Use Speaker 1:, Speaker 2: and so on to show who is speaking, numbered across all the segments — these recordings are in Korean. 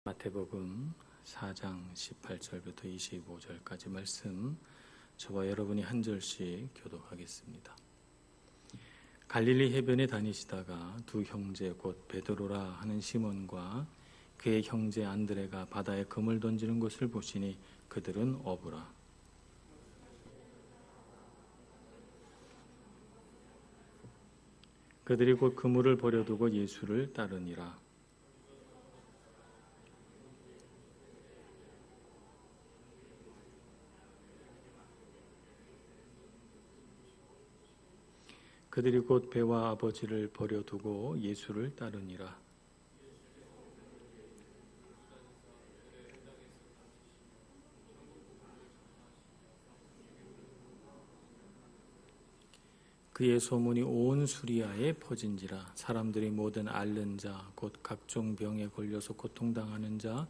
Speaker 1: 마태복음 4장 18절부터 25절까지 말씀, 저와 여러분이 한 절씩 교독하겠습니다. 갈릴리 해변에 다니시다가 두 형제 곧 베드로라 하는 시몬과 그의 형제 안드레가 바다에 그물 던지는 것을 보시니 그들은 어부라. 그들이 곧 그물을 버려두고 예수를 따르니라. 그들이 곧 배와 아버지를 버려두고 예수를 따르니라. 그의 소문이 온 수리아에 퍼진지라. 사람들이 모든 앓는 자, 곧 각종 병에 걸려서 고통당하는 자,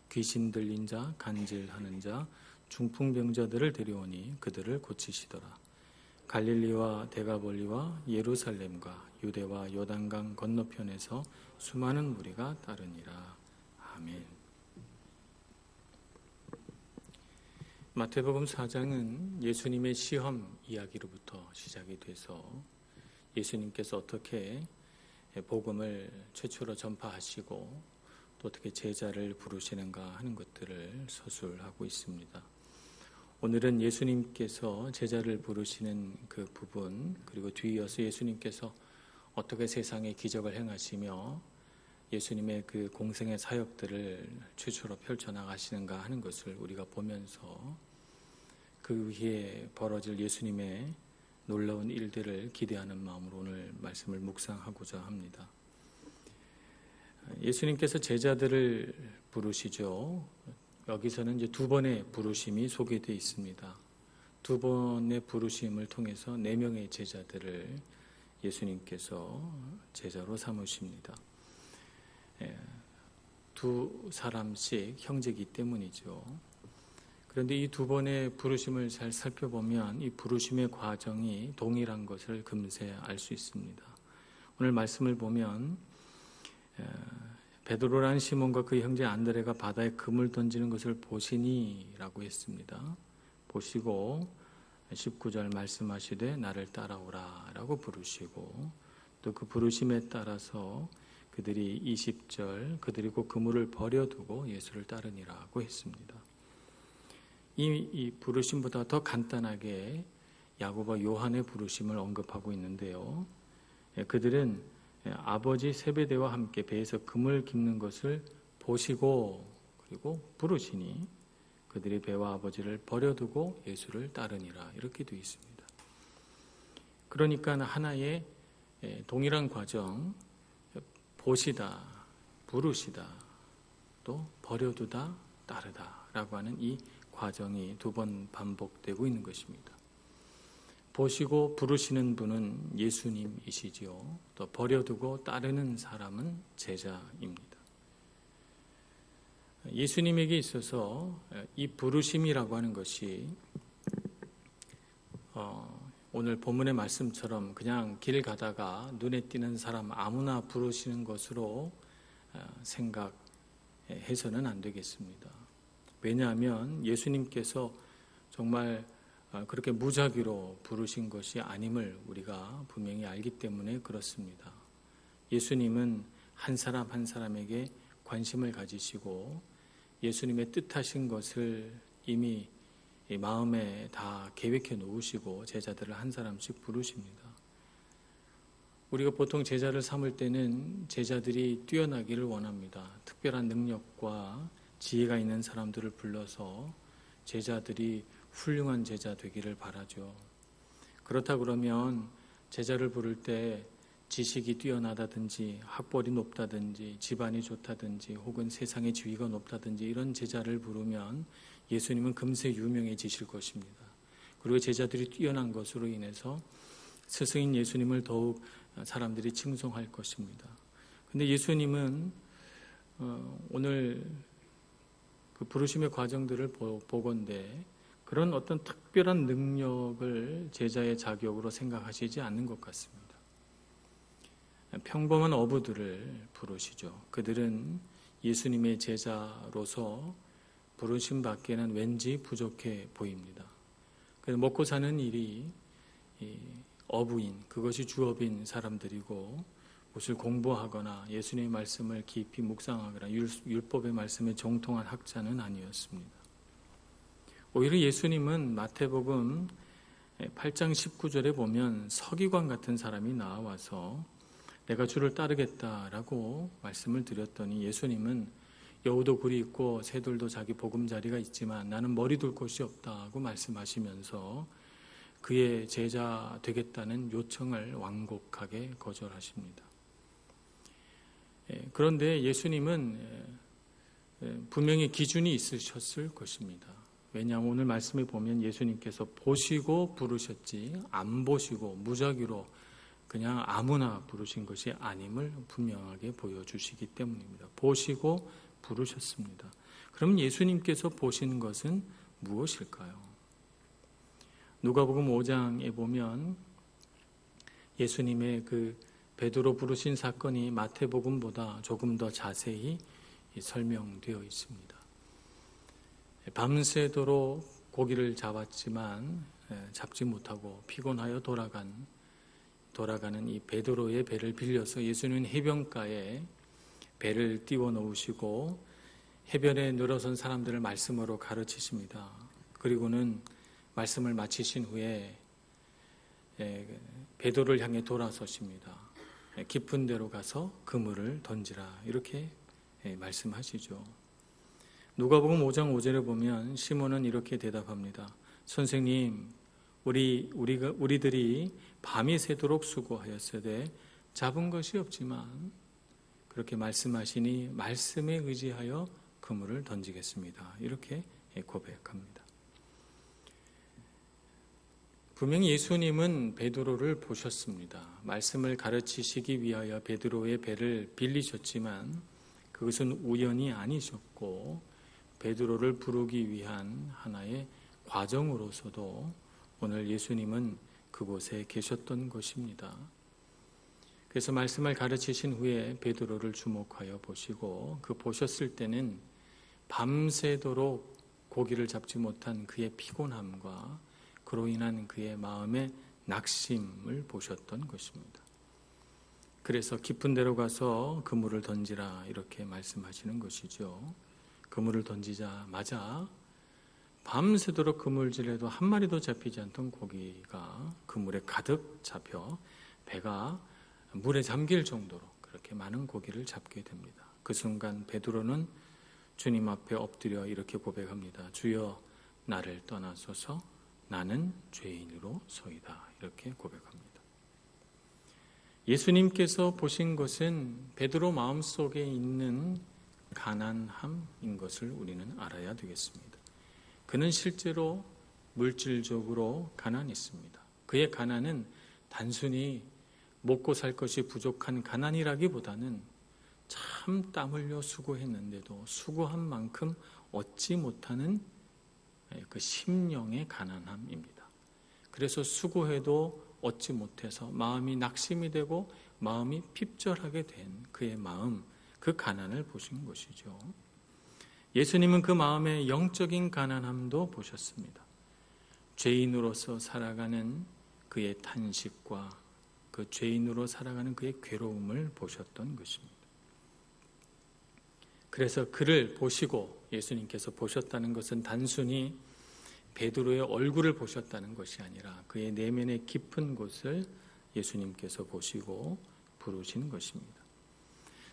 Speaker 1: 귀신 들린 자, 간질하는 자, 중풍병자들을 데려오니 그들을 고치시더라. 갈릴리와 데가볼리와 예루살렘과 유대와 요단강 건너편에서 수많은 무리가 따르니라. 아멘. 마태복음 4장은 예수님의 시험 이야기로부터 시작이 돼서 예수님께서 어떻게 복음을 최초로 전파하시고 또 어떻게 제자를 부르시는가 하는 것들을 서술하고 있습니다. 오늘은 예수님께서 제자를 부르시는 그 부분, 그리고 뒤이어서 예수님께서 어떻게 세상에 기적을 행하시며 예수님의 그 공생의 사역들을 최초로 펼쳐나가시는가 하는 것을 우리가 보면서 그 위에 벌어질 예수님의 놀라운 일들을 기대하는 마음으로 오늘 말씀을 묵상하고자 합니다. 예수님께서 제자들을 부르시죠. 여기서는 이제 두 번의 부르심이 소개되어 있습니다. 두 번의 부르심을 통해서 4명의 제자들을 예수님께서 제자로 삼으십니다. 두 사람씩 형제이기 때문이죠. 그런데 이 두 번의 부르심을 잘 살펴보면 이 부르심의 과정이 동일한 것을 금세 알 수 있습니다. 오늘 말씀을 보면 베드로라는 시몬과 그 형제 안드레가 바다에 그물 던지는 것을 보시니 라고 했습니다. 보시고 19절 말씀하시되 나를 따라오라 라고 부르시고, 또 그 부르심에 따라서 그들이 20절 그들이 곧 그물을 버려두고 예수를 따르니라고 했습니다. 이 부르심보다 더 간단하게 야고보와 요한의 부르심을 언급하고 있는데요. 그들은 아버지 세베대와 함께 배에서 그물 깁는 것을 보시고 그리고 부르시니 그들이 배와 아버지를 버려두고 예수를 따르니라, 이렇게 되어 있습니다. 그러니까 하나의 동일한 과정, 보시다, 부르시다, 또 버려두다, 따르다 라고 하는 이 과정이 두 번 반복되고 있는 것입니다. 보시고 부르시는 분은 예수님이시지요. 또 버려두고 따르는 사람은 제자입니다. 예수님에게 있어서 이 부르심이라고 하는 것이 오늘 본문의 말씀처럼 그냥 길 가다가 눈에 띄는 사람 아무나 부르시는 것으로 생각해서는 안 되겠습니다. 왜냐하면 예수님께서 정말 그렇게 무작위로 부르신 것이 아님을 우리가 분명히 알기 때문에 그렇습니다. 예수님은 한 사람 한 사람에게 관심을 가지시고 예수님의 뜻하신 것을 이미 마음에 다 계획해 놓으시고 제자들을 한 사람씩 부르십니다. 우리가 보통 제자를 삼을 때는 제자들이 뛰어나기를 원합니다. 특별한 능력과 지혜가 있는 사람들을 불러서 제자들이 훌륭한 제자 되기를 바라죠. 그렇다 그러면 제자를 부를 때 지식이 뛰어나다든지 학벌이 높다든지 집안이 좋다든지 혹은 세상의 지위가 높다든지 이런 제자를 부르면 예수님은 금세 유명해지실 것입니다. 그리고 제자들이 뛰어난 것으로 인해서 스승인 예수님을 더욱 사람들이 칭송할 것입니다. 그런데 예수님은 오늘 그 부르심의 과정들을 보건대 그런 어떤 특별한 능력을 제자의 자격으로 생각하시지 않는 것 같습니다. 평범한 어부들을 부르시죠. 그들은 예수님의 제자로서 부르심 받기에는 왠지 부족해 보입니다. 그래서 먹고 사는 일이 어부인, 그것이 주업인 사람들이고 무엇을 공부하거나 예수님의 말씀을 깊이 묵상하거나 율법의 말씀에 정통한 학자는 아니었습니다. 오히려 예수님은 마태복음 8장 19절에 보면 서기관 같은 사람이 나와서 내가 주를 따르겠다라고 말씀을 드렸더니 예수님은 여우도 굴이 있고 새들도 자기 보금자리가 있지만 나는 머리 둘 곳이 없다고 말씀하시면서 그의 제자 되겠다는 요청을 완곡하게 거절하십니다. 그런데 예수님은 분명히 기준이 있으셨을 것입니다. 왜냐하면 오늘 말씀에 보면 예수님께서 보시고 부르셨지 안 보시고 무작위로 그냥 아무나 부르신 것이 아님을 분명하게 보여주시기 때문입니다. 보시고 부르셨습니다. 그럼 예수님께서 보신 것은 무엇일까요? 누가복음 5장에 보면 예수님의 그 베드로 부르신 사건이 마태복음보다 조금 더 자세히 설명되어 있습니다. 밤새도록 고기를 잡았지만 잡지 못하고 피곤하여 돌아가는 이 베드로의 배를 빌려서 예수님은 해변가에 배를 띄워 놓으시고 해변에 늘어선 사람들을 말씀으로 가르치십니다. 그리고는 말씀을 마치신 후에 베드로를 향해 돌아서십니다. 깊은 데로 가서 그물을 던지라 이렇게 말씀하시죠. 누가복음 5장 5절에 보면 시몬은 이렇게 대답합니다. 선생님, 우리들이 밤이 새도록 수고하였으되 잡은 것이 없지만 그렇게 말씀하시니 말씀에 의지하여 그물을 던지겠습니다. 이렇게 고백합니다. 분명히 예수님은 베드로를 보셨습니다. 말씀을 가르치시기 위하여 베드로의 배를 빌리셨지만 그것은 우연이 아니셨고 베드로를 부르기 위한 하나의 과정으로서도 오늘 예수님은 그곳에 계셨던 것입니다. 그래서 말씀을 가르치신 후에 베드로를 주목하여 보시고 그 보셨을 때는 밤새도록 고기를 잡지 못한 그의 피곤함과 그로 인한 그의 마음의 낙심을 보셨던 것입니다. 그래서 깊은 데로 가서 그물을 던지라 이렇게 말씀하시는 것이죠. 그물을 던지자마자 밤새도록 그물질해도 한 마리도 잡히지 않던 고기가 그물에 가득 잡혀 배가 물에 잠길 정도로 그렇게 많은 고기를 잡게 됩니다. 그 순간 베드로는 주님 앞에 엎드려 이렇게 고백합니다. 주여 나를 떠나소서 나는 죄인으로소이다. 이렇게 고백합니다. 예수님께서 보신 것은 베드로 마음속에 있는 가난함인 것을 우리는 알아야 되겠습니다. 그는 실제로 물질적으로 가난했습니다. 그의 가난은 단순히 먹고 살 것이 부족한 가난이라기보다는 참 땀 흘려 수고했는데도 수고한 만큼 얻지 못하는 그 심령의 가난함입니다. 그래서 수고해도 얻지 못해서 마음이 낙심이 되고 마음이 핍절하게 된 그의 마음, 그 가난을 보신 것이죠. 예수님은 그 마음의 영적인 가난함도 보셨습니다. 죄인으로서 살아가는 그의 탄식과 그 죄인으로 살아가는 그의 괴로움을 보셨던 것입니다. 그래서 그를 보시고 예수님께서 보셨다는 것은 단순히 베드로의 얼굴을 보셨다는 것이 아니라 그의 내면의 깊은 곳을 예수님께서 보시고 부르신 것입니다.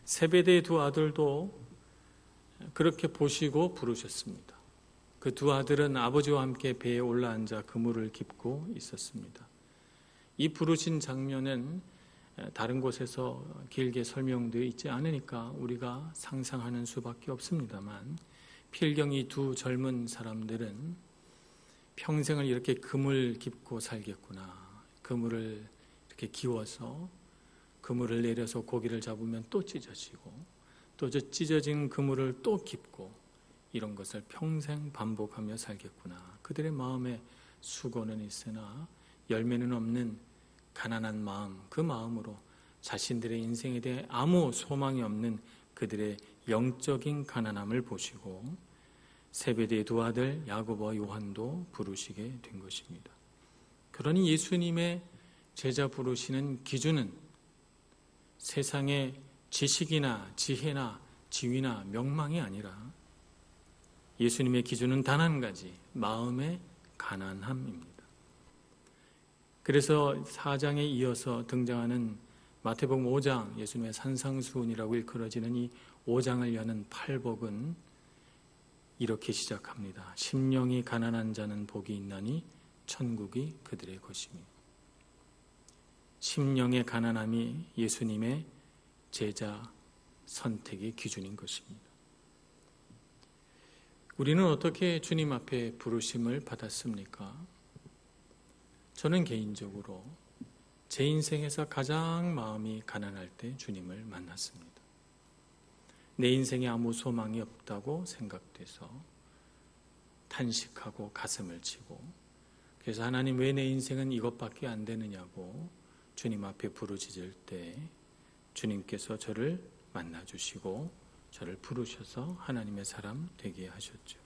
Speaker 1: 세베대의 두 아들도 그렇게 보시고 부르셨습니다. 그 두 아들은 아버지와 함께 배에 올라앉아 그물을 깁고 있었습니다. 이 부르신 장면은 다른 곳에서 길게 설명되어 있지 않으니까 우리가 상상하는 수밖에 없습니다만 필경이 두 젊은 사람들은 평생을 이렇게 그물 깁고 살겠구나. 그물을 이렇게 기워서 그물을 내려서 고기를 잡으면 또 찢어지고 또 저 찢어진 그물을 또 깁고 이런 것을 평생 반복하며 살겠구나. 그들의 마음에 수고는 있으나 열매는 없는 가난한 마음, 그 마음으로 자신들의 인생에 대해 아무 소망이 없는 그들의 영적인 가난함을 보시고 세베대의 두 아들 야고보와 요한도 부르시게 된 것입니다. 그러니 예수님의 제자 부르시는 기준은 세상의 지식이나 지혜나 지위나 명망이 아니라 예수님의 기준은 단 한 가지, 마음의 가난함입니다. 그래서 4장에 이어서 등장하는 마태복음 5장, 예수님의 산상수훈이라고 일컬어지는 이 5장을 여는 팔복은 이렇게 시작합니다. 심령이 가난한 자는 복이 있나니 천국이 그들의 것이며. 심령의 가난함이 예수님의 제자 선택의 기준인 것입니다. 우리는 어떻게 주님 앞에 부르심을 받았습니까? 저는 개인적으로 제 인생에서 가장 마음이 가난할 때 주님을 만났습니다. 내 인생에 아무 소망이 없다고 생각돼서 탄식하고 가슴을 치고, 그래서 하나님 왜 내 인생은 이것밖에 안 되느냐고 주님 앞에 부르짖을 때 주님께서 저를 만나주시고 저를 부르셔서 하나님의 사람 되게 하셨죠.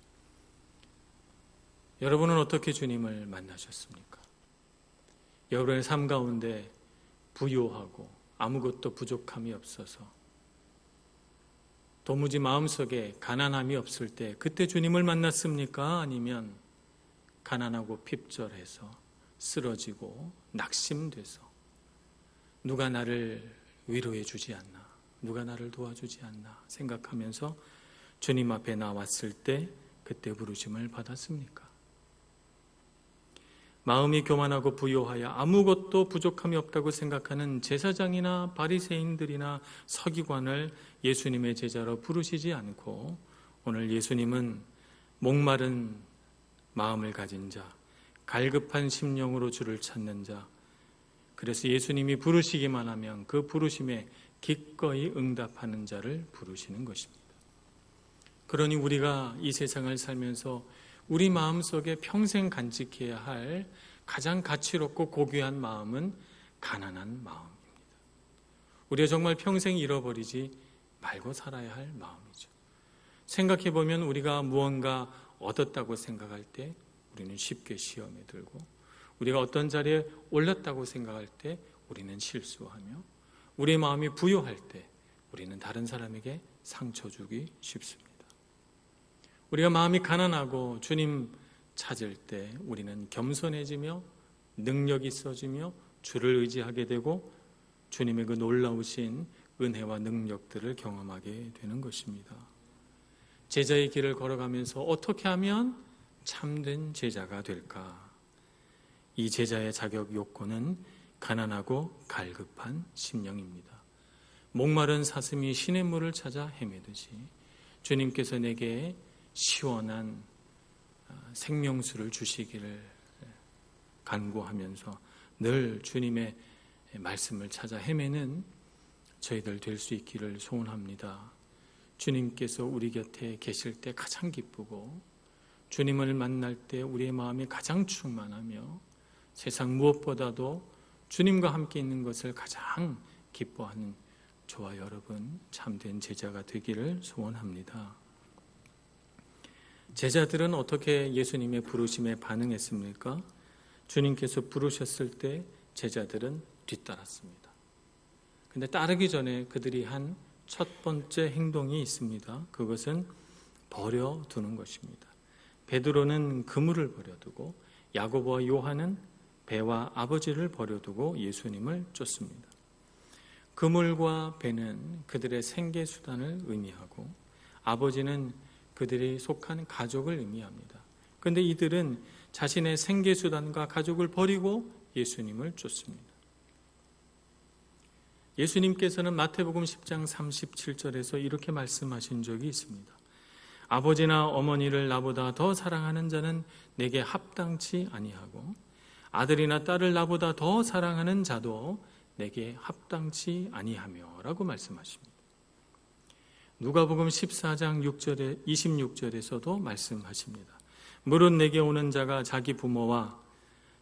Speaker 1: 여러분은 어떻게 주님을 만나셨습니까? 여러분의 삶 가운데 부요하고 아무것도 부족함이 없어서 도무지 마음속에 가난함이 없을 때 그때 주님을 만났습니까? 아니면 가난하고 핍절해서 쓰러지고 낙심돼서 누가 나를 위로해 주지 않나, 누가 나를 도와주지 않나 생각하면서 주님 앞에 나왔을 때 그때 부르심을 받았습니까? 마음이 교만하고 부요하여 아무것도 부족함이 없다고 생각하는 제사장이나 바리새인들이나 서기관을 예수님의 제자로 부르시지 않고 오늘 예수님은 목마른 마음을 가진 자, 갈급한 심령으로 주를 찾는 자, 그래서 예수님이 부르시기만 하면 그 부르심에 기꺼이 응답하는 자를 부르시는 것입니다. 그러니 우리가 이 세상을 살면서 우리 마음속에 평생 간직해야 할 가장 가치롭고 고귀한 마음은 가난한 마음입니다. 우리가 정말 평생 잃어버리지 말고 살아야 할 마음이죠. 생각해 보면 우리가 무언가 얻었다고 생각할 때 우리는 쉽게 시험에 들고, 우리가 어떤 자리에 올랐다고 생각할 때 우리는 실수하며, 우리의 마음이 부요할 때 우리는 다른 사람에게 상처 주기 쉽습니다. 우리가 마음이 가난하고 주님 찾을 때 우리는 겸손해지며 능력이 있어지며 주를 의지하게 되고 주님의 그 놀라우신 은혜와 능력들을 경험하게 되는 것입니다. 제자의 길을 걸어가면서 어떻게 하면 참된 제자가 될까? 이 제자의 자격 요건은 가난하고 갈급한 심령입니다. 목마른 사슴이 신의 물을 찾아 헤매듯이 주님께서 내게 시원한 생명수를 주시기를 간구하면서 늘 주님의 말씀을 찾아 헤매는 저희들 될 수 있기를 소원합니다. 주님께서 우리 곁에 계실 때 가장 기쁘고 주님을 만날 때 우리의 마음이 가장 충만하며 세상 무엇보다도 주님과 함께 있는 것을 가장 기뻐하는 저와 여러분 참된 제자가 되기를 소원합니다. 제자들은 어떻게 예수님의 부르심에 반응했습니까? 주님께서 부르셨을 때 제자들은 뒤따랐습니다. 근데 따르기 전에 그들이 한 첫 번째 행동이 있습니다. 그것은 버려두는 것입니다. 베드로는 그물을 버려두고 야고보와 요한은 배와 아버지를 버려두고 예수님을 쫓습니다. 그물과 배는 그들의 생계수단을 의미하고 아버지는 그들이 속한 가족을 의미합니다. 그런데 이들은 자신의 생계수단과 가족을 버리고 예수님을 쫓습니다. 예수님께서는 마태복음 10장 37절에서 이렇게 말씀하신 적이 있습니다. 아버지나 어머니를 나보다 더 사랑하는 자는 내게 합당치 아니하고 아들이나 딸을 나보다 더 사랑하는 자도 내게 합당치 아니하며 라고 말씀하십니다. 누가복음 14장 6절에 26절에서도 말씀하십니다. 무릇 내게 오는 자가 자기 부모와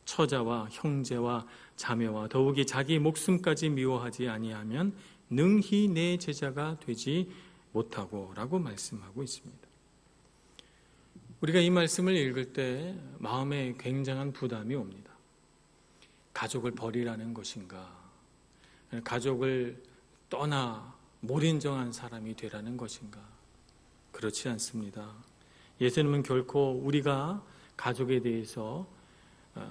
Speaker 1: 처자와 형제와 자매와 더욱이 자기 목숨까지 미워하지 아니하면 능히 내 제자가 되지 못하고 라고 말씀하고 있습니다. 우리가 이 말씀을 읽을 때 마음에 굉장한 부담이 옵니다. 가족을 버리라는 것인가? 가족을 떠나 몰인정한 사람이 되라는 것인가? 그렇지 않습니다. 예수님은 결코 우리가 가족에 대해서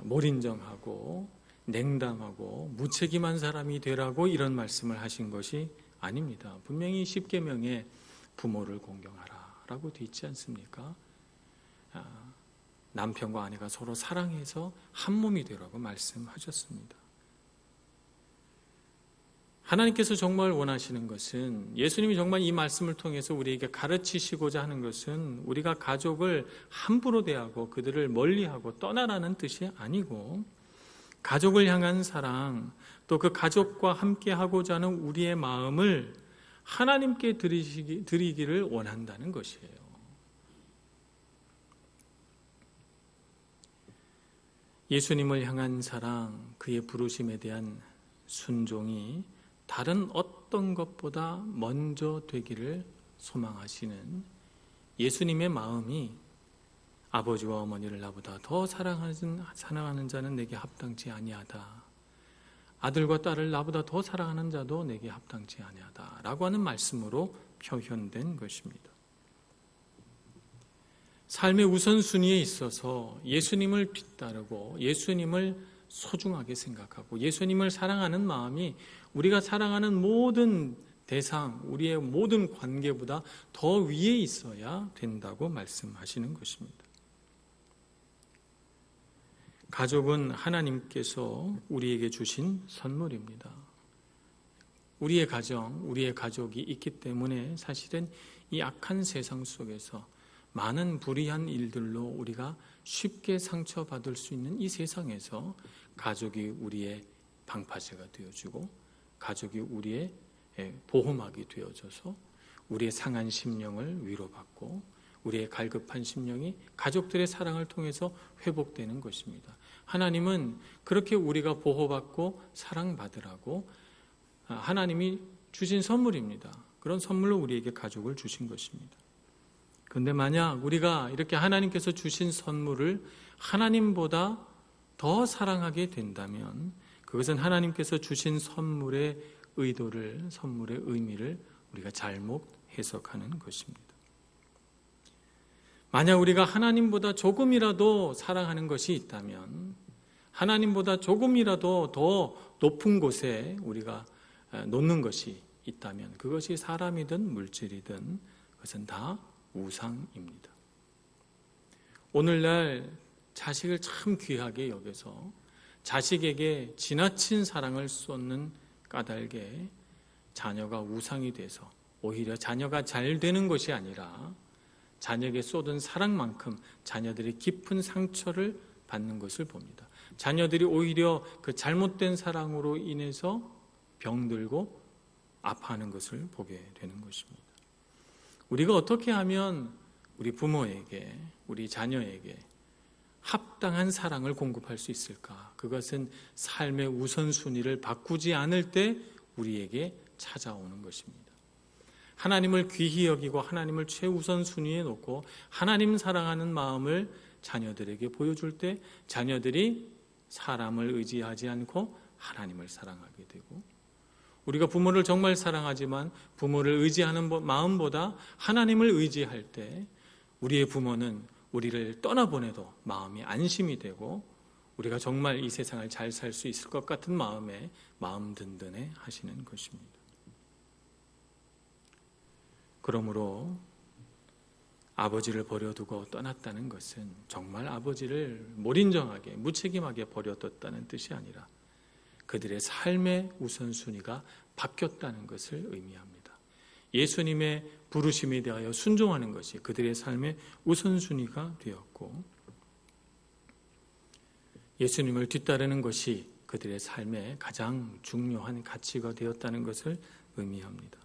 Speaker 1: 몰인정하고 냉담하고 무책임한 사람이 되라고 이런 말씀을 하신 것이 아닙니다. 분명히 십계명에 부모를 공경하라 라고 되어 있지 않습니까? 남편과 아내가 서로 사랑해서 한 몸이 되라고 말씀하셨습니다. 하나님께서 정말 원하시는 것은, 예수님이 정말 이 말씀을 통해서 우리에게 가르치시고자 하는 것은 우리가 가족을 함부로 대하고 그들을 멀리하고 떠나라는 뜻이 아니고, 가족을 향한 사랑, 또 그 가족과 함께 하고자 하는 우리의 마음을 하나님께 드리기를 원한다는 것이에요. 예수님을 향한 사랑, 그의 부르심에 대한 순종이 다른 어떤 것보다 먼저 되기를 소망하시는 예수님의 마음이, 아버지와 어머니를 나보다 더 사랑하는 자는 내게 합당치 아니하다, 아들과 딸을 나보다 더 사랑하는 자도 내게 합당치 아니하다 라고 하는 말씀으로 표현된 것입니다. 삶의 우선순위에 있어서 예수님을 뒤따르고 예수님을 소중하게 생각하고 예수님을 사랑하는 마음이 우리가 사랑하는 모든 대상, 우리의 모든 관계보다 더 위에 있어야 된다고 말씀하시는 것입니다. 가족은 하나님께서 우리에게 주신 선물입니다. 우리의 가정, 우리의 가족이 있기 때문에 사실은 이 악한 세상 속에서 많은 불의한 일들로 우리가 쉽게 상처받을 수 있는 이 세상에서 가족이 우리의 방파제가 되어주고 가족이 우리의 보호막이 되어줘서 우리의 상한 심령을 위로받고 우리의 갈급한 심령이 가족들의 사랑을 통해서 회복되는 것입니다. 하나님은 그렇게 우리가 보호받고 사랑받으라고 하나님이 주신 선물입니다. 그런 선물로 우리에게 가족을 주신 것입니다. 그런데 만약 우리가 이렇게 하나님께서 주신 선물을 하나님보다 더 사랑하게 된다면 그것은 하나님께서 주신 선물의 의도를, 선물의 의미를 우리가 잘못 해석하는 것입니다. 만약 우리가 하나님보다 조금이라도 사랑하는 것이 있다면, 하나님보다 조금이라도 더 높은 곳에 우리가 놓는 것이 있다면 그것이 사람이든 물질이든 그것은 다 우상입니다. 오늘날 자식을 참 귀하게 여겨서 자식에게 지나친 사랑을 쏟는 까닭에 자녀가 우상이 돼서 오히려 자녀가 잘 되는 것이 아니라 자녀에게 쏟은 사랑만큼 자녀들이 깊은 상처를 받는 것을 봅니다. 자녀들이 오히려 그 잘못된 사랑으로 인해서 병들고 아파하는 것을 보게 되는 것입니다. 우리가 어떻게 하면 우리 부모에게, 우리 자녀에게 합당한 사랑을 공급할 수 있을까? 그것은 삶의 우선순위를 바꾸지 않을 때 우리에게 찾아오는 것입니다. 하나님을 귀히 여기고 하나님을 최우선 순위에 놓고 하나님 사랑하는 마음을 자녀들에게 보여줄 때 자녀들이 사람을 의지하지 않고 하나님을 사랑하게 되고, 우리가 부모를 정말 사랑하지만 부모를 의지하는 마음보다 하나님을 의지할 때 우리의 부모는 우리를 떠나보내도 마음이 안심이 되고 우리가 정말 이 세상을 잘 살 수 있을 것 같은 마음에 마음 든든해 하시는 것입니다. 그러므로 아버지를 버려두고 떠났다는 것은 정말 아버지를 몰인정하게 무책임하게 버려뒀다는 뜻이 아니라 그들의 삶의 우선순위가 바뀌었다는 것을 의미합니다. 예수님의 부르심에 대하여 순종하는 것이 그들의 삶의 우선순위가 되었고 예수님을 뒤따르는 것이 그들의 삶의 가장 중요한 가치가 되었다는 것을 의미합니다.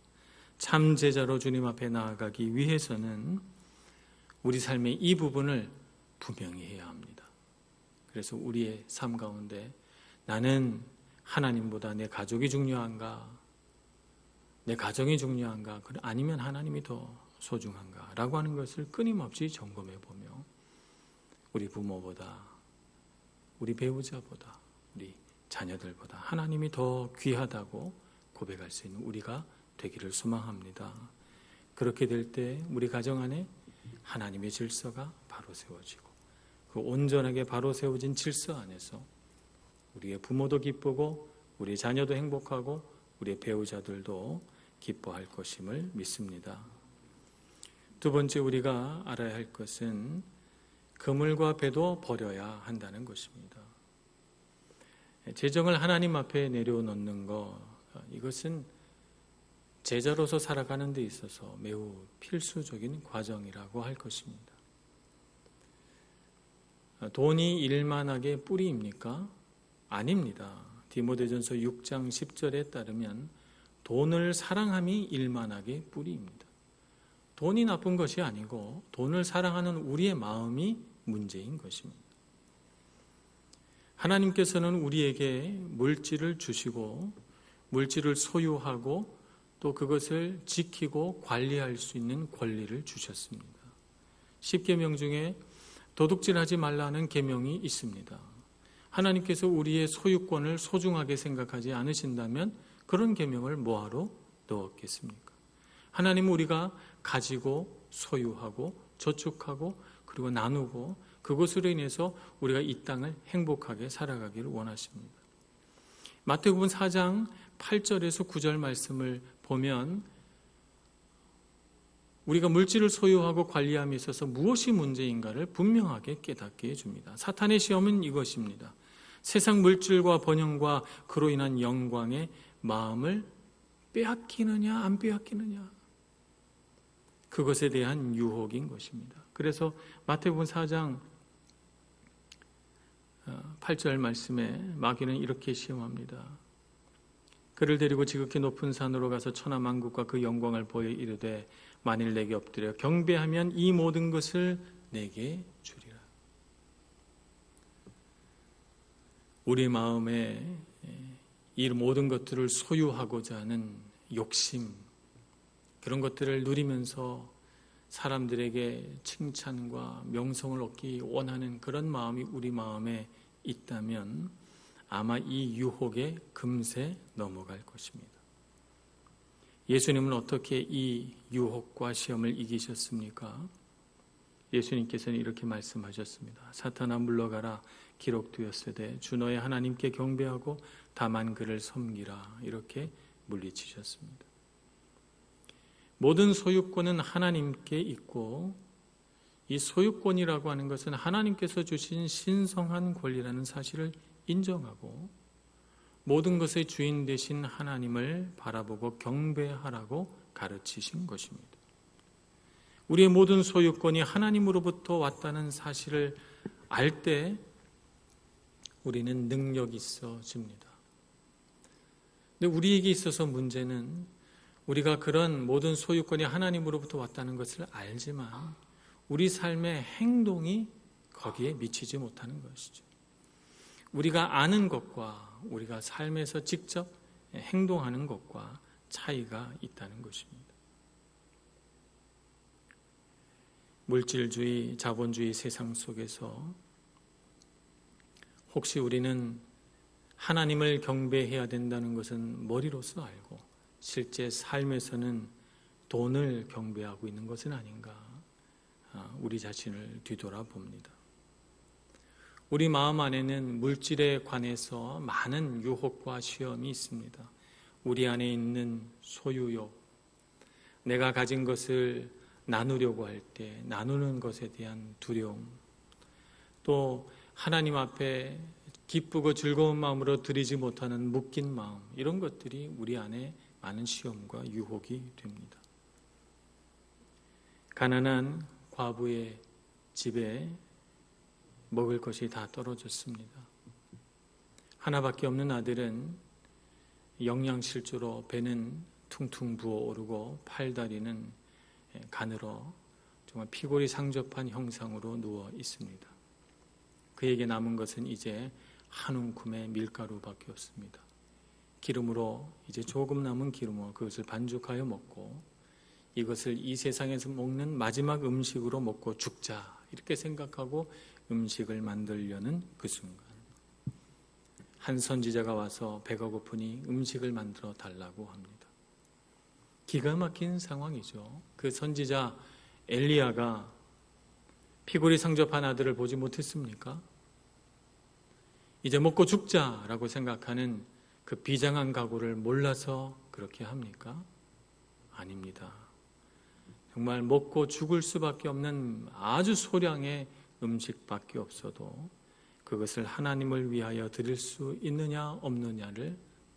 Speaker 1: 참 제자로 주님 앞에 나아가기 위해서는 우리 삶의 이 부분을 분명히 해야 합니다. 그래서 우리의 삶 가운데 나는 하나님보다 내 가족이 중요한가? 내 가정이 중요한가? 아니면 하나님이 더 소중한가? 라고 하는 것을 끊임없이 점검해 보며 우리 부모보다, 우리 배우자보다, 우리 자녀들보다 하나님이 더 귀하다고 고백할 수 있는 우리가 되기를 소망합니다. 그렇게 될 때 우리 가정 안에 하나님의 질서가 바로 세워지고 그 온전하게 바로 세워진 질서 안에서 우리의 부모도 기쁘고 우리 자녀도 행복하고 우리 배우자들도 기뻐할 것임을 믿습니다. 두 번째 우리가 알아야 할 것은 그물과 배도 버려야 한다는 것입니다. 재정을 하나님 앞에 내려놓는 것, 이것은 제자로서 살아가는 데 있어서 매우 필수적인 과정이라고 할 것입니다. 돈이 일만하게 뿌리입니까? 아닙니다. 디모데전서 6장 10절에 따르면 돈을 사랑함이 일만하게 뿌리입니다. 돈이 나쁜 것이 아니고 돈을 사랑하는 우리의 마음이 문제인 것입니다. 하나님께서는 우리에게 물질을 주시고 물질을 소유하고 또 그것을 지키고 관리할 수 있는 권리를 주셨습니다. 10계명 중에 도둑질하지 말라는 계명이 있습니다. 하나님께서 우리의 소유권을 소중하게 생각하지 않으신다면 그런 계명을 뭐하러 넣었겠습니까? 하나님은 우리가 가지고 소유하고 저축하고 그리고 나누고 그것으로 인해서 우리가 이 땅을 행복하게 살아가기를 원하십니다. 마태복음 4장 8절에서 9절 말씀을 보면 우리가 물질을 소유하고 관리함에 있어서 무엇이 문제인가를 분명하게 깨닫게 해줍니다. 사탄의 시험은 이것입니다. 세상 물질과 번영과 그로 인한 영광에 마음을 빼앗기느냐 안 빼앗기느냐, 그것에 대한 유혹인 것입니다. 그래서 마태복음 4장 8절 말씀에 마귀는 이렇게 시험합니다. 그를 데리고 지극히 높은 산으로 가서 천하만국과 그 영광을 보여 이르되 만일 내게 엎드려 경배하면 이 모든 것을 내게 주리라. 우리 마음에 이 모든 것들을 소유하고자 하는 욕심, 그런 것들을 누리면서 사람들에게 칭찬과 명성을 얻기 원하는 그런 마음이 우리 마음에 있다면 아마 이 유혹에 금세 넘어갈 것입니다. 예수님은 어떻게 이 유혹과 시험을 이기셨습니까? 예수님께서는 이렇게 말씀하셨습니다. 사탄아 물러가라, 기록되었으되 주 너의 하나님께 경배하고 다만 그를 섬기라, 이렇게 물리치셨습니다. 모든 소유권은 하나님께 있고 이 소유권이라고 하는 것은 하나님께서 주신 신성한 권리라는 사실을 인정하고 모든 것의 주인 되신 하나님을 바라보고 경배하라고 가르치신 것입니다. 우리의 모든 소유권이 하나님으로부터 왔다는 사실을 알 때 우리는 능력이 있어집니다. 근데 우리에게 있어서 문제는 우리가 그런 모든 소유권이 하나님으로부터 왔다는 것을 알지만 우리 삶의 행동이 거기에 미치지 못하는 것이죠. 우리가 아는 것과 우리가 삶에서 직접 행동하는 것과 차이가 있다는 것입니다. 물질주의, 자본주의 세상 속에서 혹시 우리는 하나님을 경배해야 된다는 것은 머리로서 알고 실제 삶에서는 돈을 경배하고 있는 것은 아닌가, 우리 자신을 뒤돌아봅니다. 우리 마음 안에는 물질에 관해서 많은 유혹과 시험이 있습니다. 우리 안에 있는 소유욕, 내가 가진 것을 나누려고 할 때 나누는 것에 대한 두려움, 또 하나님 앞에 기쁘고 즐거운 마음으로 드리지 못하는 묶인 마음, 이런 것들이 우리 안에 많은 시험과 유혹이 됩니다. 가난한 과부의 집에 먹을 것이 다 떨어졌습니다. 하나밖에 없는 아들은 영양실조로 배는 퉁퉁 부어오르고 팔다리는 가늘어 정말 피골이 상접한 형상으로 누워 있습니다. 그에게 남은 것은 이제 한 움큼의 밀가루밖에 없습니다. 기름으로 이제 조금 남은 기름으로 그것을 반죽하여 먹고 이것을 이 세상에서 먹는 마지막 음식으로 먹고 죽자 이렇게 생각하고 음식을 만들려는 그 순간 한 선지자가 와서 배가 고프니 음식을 만들어 달라고 합니다. 기가 막힌 상황이죠. 그 선지자 엘리야가 피골이 상접한 아들을 보지 못했습니까? 이제 먹고 죽자라고 생각하는 그 비장한 각오를 몰라서 그렇게 합니까? 아닙니다. 정말 먹고 죽을 수밖에 없는 아주 소량의 음식밖에 없어도 그것을 하나님을 위하여 드릴 수 있느냐 없느냐를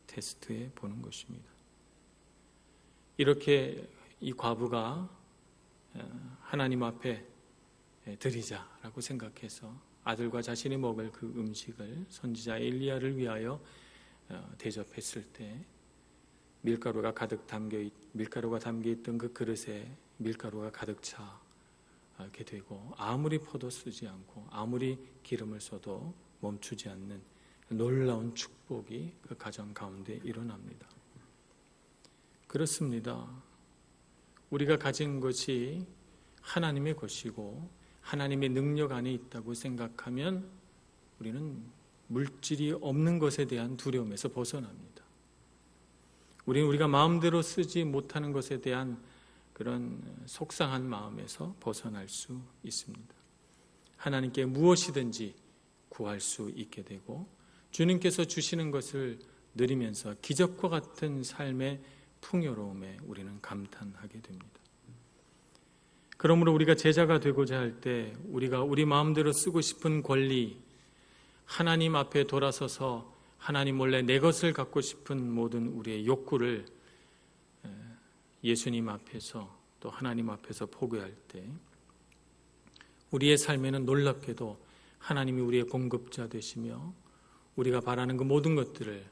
Speaker 1: 테스트해 보는 것입니다. 이렇게 이 과부가 하나님 앞에 드리자라고 생각해서 아들과 자신이 먹을 그 음식을 선지자 엘리야를 위하여 대접했을 때 밀가루가 담겨 있던 그 그릇에 밀가루가 가득 차게 되고 아무리 포도 쓰지 않고 아무리 기름을 써도 멈추지 않는 놀라운 축복이 그 가정 가운데 일어납니다. 그렇습니다. 우리가 가진 것이 하나님의 것이고 하나님의 능력 안에 있다고 생각하면 우리는 물질이 없는 것에 대한 두려움에서 벗어납니다. 우리는 우리가 마음대로 쓰지 못하는 것에 대한 그런 속상한 마음에서 벗어날 수 있습니다. 하나님께 무엇이든지 구할 수 있게 되고 주님께서 주시는 것을 누리면서 기적과 같은 삶의 풍요로움에 우리는 감탄하게 됩니다. 그러므로 우리가 제자가 되고자 할 때 우리가 우리 마음대로 쓰고 싶은 권리, 하나님 앞에 돌아서서 하나님 몰래 내 것을 갖고 싶은 모든 우리의 욕구를 예수님 앞에서 또 하나님 앞에서 포기할 때 우리의 삶에는 놀랍게도 하나님이 우리의 공급자 되시며 우리가 바라는 그 모든 것들을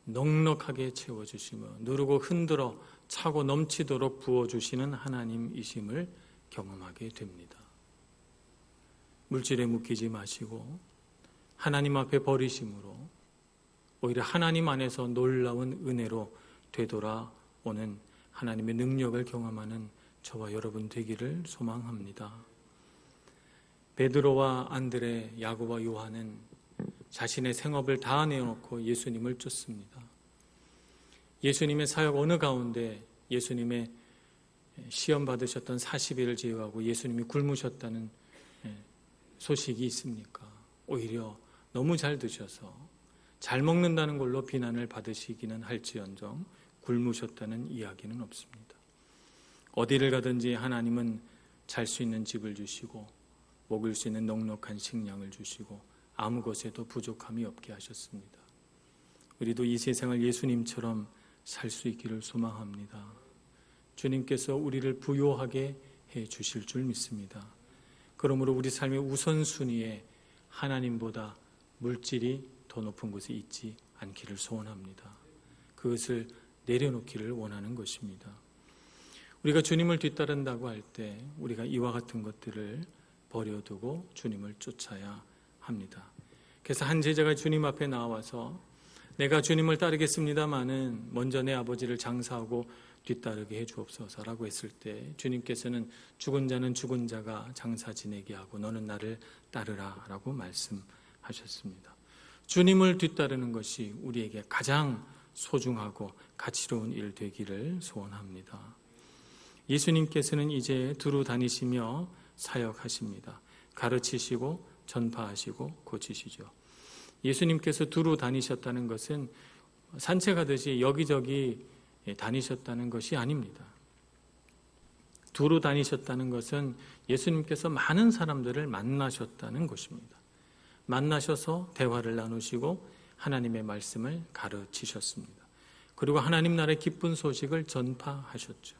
Speaker 1: 넉넉하게 채워주시며 누르고 흔들어 차고 넘치도록 부어주시는 하나님이심을 경험하게 됩니다. 물질에 묶이지 마시고 하나님 앞에 버리심으로 오히려 하나님 안에서 놀라운 은혜로 되돌아오는 하나님의 능력을 경험하는 저와 여러분 되기를 소망합니다. 베드로와 안드레, 야고보와 요한은 자신의 생업을 다 내어놓고 예수님을 쫓습니다. 예수님의 사역 어느 가운데 예수님의 시험 받으셨던 40일을 제외하고 예수님이 굶으셨다는 소식이 있습니까? 오히려 너무 잘 드셔서 잘 먹는다는 걸로 비난을 받으시기는 할지언정 굶으셨다는 이야기는 없습니다. 어디를 가든지 하나님은 잘 수 있는 집을 주시고 먹을 수 있는 넉넉한 식량을 주시고 아무 것에도 부족함이 없게 하셨습니다. 우리도 이 세상을 예수님처럼 살 수 있기를 소망합니다. 주님께서 우리를 부요하게 해 주실 줄 믿습니다. 그러므로 우리 삶의 우선순위에 하나님보다 물질이 더 높은 곳에 있지 않기를 소원합니다. 그것을 내려놓기를 원하는 것입니다. 우리가 주님을 뒤따른다고 할 때 우리가 이와 같은 것들을 버려두고 주님을 쫓아야 합니다. 그래서 한 제자가 주님 앞에 나와서 내가 주님을 따르겠습니다마는 먼저 내 아버지를 장사하고 뒤따르게 해 주옵소서라고 했을 때 주님께서는 죽은 자는 죽은 자가 장사 지내게 하고 너는 나를 따르라 라고 말씀하셨습니다. 주님을 뒤따르는 것이 우리에게 가장 소중하고 가치로운 일 되기를 소원합니다. 예수님께서는 이제 두루 다니시며 사역하십니다. 가르치시고 전파하시고 고치시죠. 예수님께서 두루 다니셨다는 것은 산책하듯이 여기저기 다니셨다는 것이 아닙니다. 두루 다니셨다는 것은 예수님께서 많은 사람들을 만나셨다는 것입니다. 만나셔서 대화를 나누시고 하나님의 말씀을 가르치셨습니다. 그리고 하나님 나라의 기쁜 소식을 전파하셨죠.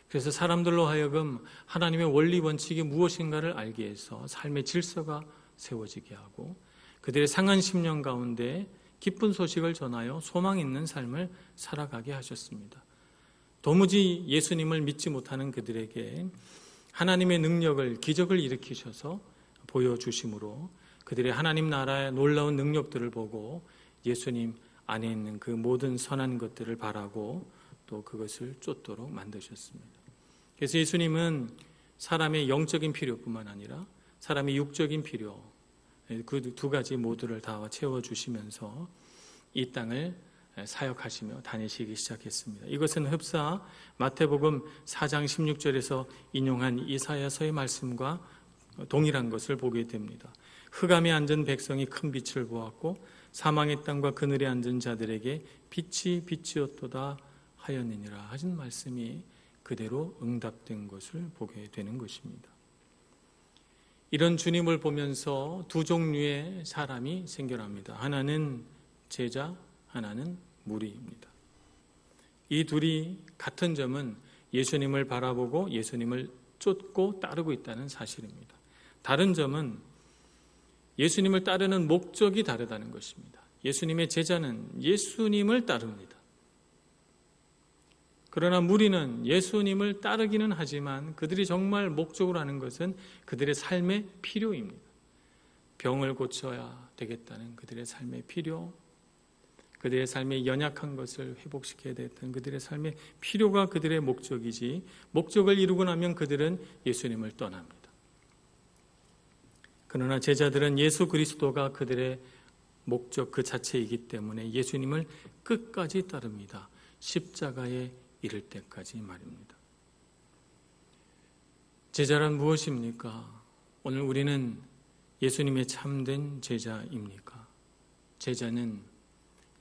Speaker 1: 그래서 사람들로 하여금 하나님의 원리 원칙이 무엇인가를 알게 해서 삶의 질서가 세워지게 하고 그들의 상한 심령 가운데 기쁜 소식을 전하여 소망 있는 삶을 살아가게 하셨습니다. 도무지 예수님을 믿지 못하는 그들에게 하나님의 능력을, 기적을 일으키셔서 보여주심으로 그들의 하나님 나라의 놀라운 능력들을 보고 예수님 안에 있는 그 모든 선한 것들을 바라고 또 그것을 쫓도록 만드셨습니다. 그래서 예수님은 사람의 영적인 필요뿐만 아니라 사람의 육적인 필요, 그 두 가지 모두를 다 채워주시면서 이 땅을 사역하시며 다니시기 시작했습니다. 이것은 흡사 마태복음 4장 16절에서 인용한 이사야서의 말씀과 동일한 것을 보게 됩니다. 흑암에 앉은 백성이 큰 빛을 보았고 사망의 땅과 그늘에 앉은 자들에게 빛이 비치었도다 하였느니라 하신 말씀이 그대로 응답된 것을 보게 되는 것입니다. 이런 주님을 보면서 두 종류의 사람이 생겨납니다. 하나는 제자, 하나는 무리입니다. 이 둘이 같은 점은 예수님을 바라보고 예수님을 쫓고 따르고 있다는 사실입니다. 다른 점은 예수님을 따르는 목적이 다르다는 것입니다. 예수님의 제자는 예수님을 따릅니다. 그러나 무리는 예수님을 따르기는 하지만 그들이 정말 목적으로 하는 것은 그들의 삶의 필요입니다. 병을 고쳐야 되겠다는 그들의 삶의 필요, 그들의 삶의 연약한 것을 회복시켜야 되겠다는 그들의 삶의 필요가 그들의 목적이지, 목적을 이루고 나면 그들은 예수님을 떠납니다. 그러나 제자들은 예수 그리스도가 그들의 목적 그 자체이기 때문에 예수님을 끝까지 따릅니다. 십자가에 이를 때까지 말입니다. 제자란 무엇입니까? 오늘 우리는 예수님의 참된 제자입니까? 제자는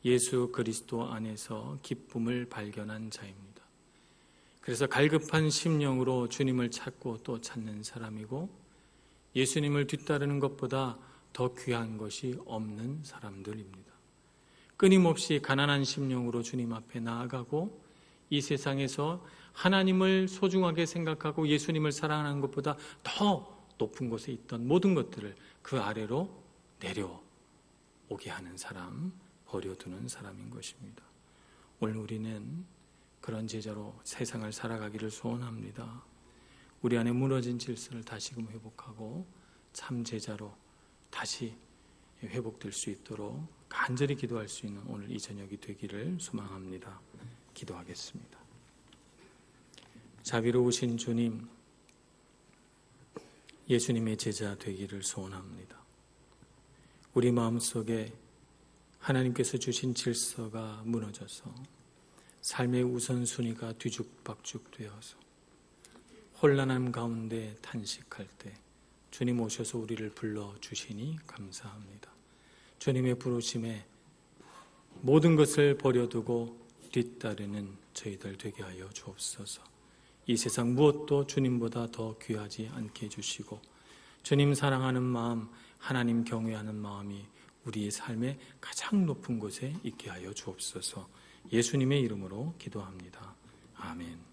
Speaker 1: 예수 그리스도 안에서 기쁨을 발견한 자입니다. 그래서 갈급한 심령으로 주님을 찾고 또 찾는 사람이고 예수님을 뒤따르는 것보다 더 귀한 것이 없는 사람들입니다. 끊임없이 가난한 심령으로 주님 앞에 나아가고 이 세상에서 하나님을 소중하게 생각하고 예수님을 사랑하는 것보다 더 높은 곳에 있던 모든 것들을 그 아래로 내려오게 하는 사람, 버려두는 사람인 것입니다. 오늘 우리는 그런 제자로 세상을 살아가기를 소원합니다. 우리 안에 무너진 질서를 다시금 회복하고 참 제자로 다시 회복될 수 있도록 간절히 기도할 수 있는 오늘 이 저녁이 되기를 소망합니다. 기도하겠습니다. 자비로우신 주님, 예수님의 제자 되기를 소원합니다. 우리 마음속에 하나님께서 주신 질서가 무너져서 삶의 우선순위가 뒤죽박죽 되어서 혼란함 가운데 탄식할 때 주님 오셔서 우리를 불러주시니 감사합니다. 주님의 부르심에 모든 것을 버려두고 뒤따르는 저희들 되게 하여 주옵소서. 이 세상 무엇도 주님보다 더 귀하지 않게 해주시고 주님 사랑하는 마음, 하나님 경외하는 마음이 우리의 삶의 가장 높은 곳에 있게 하여 주옵소서. 예수님의 이름으로 기도합니다. 아멘.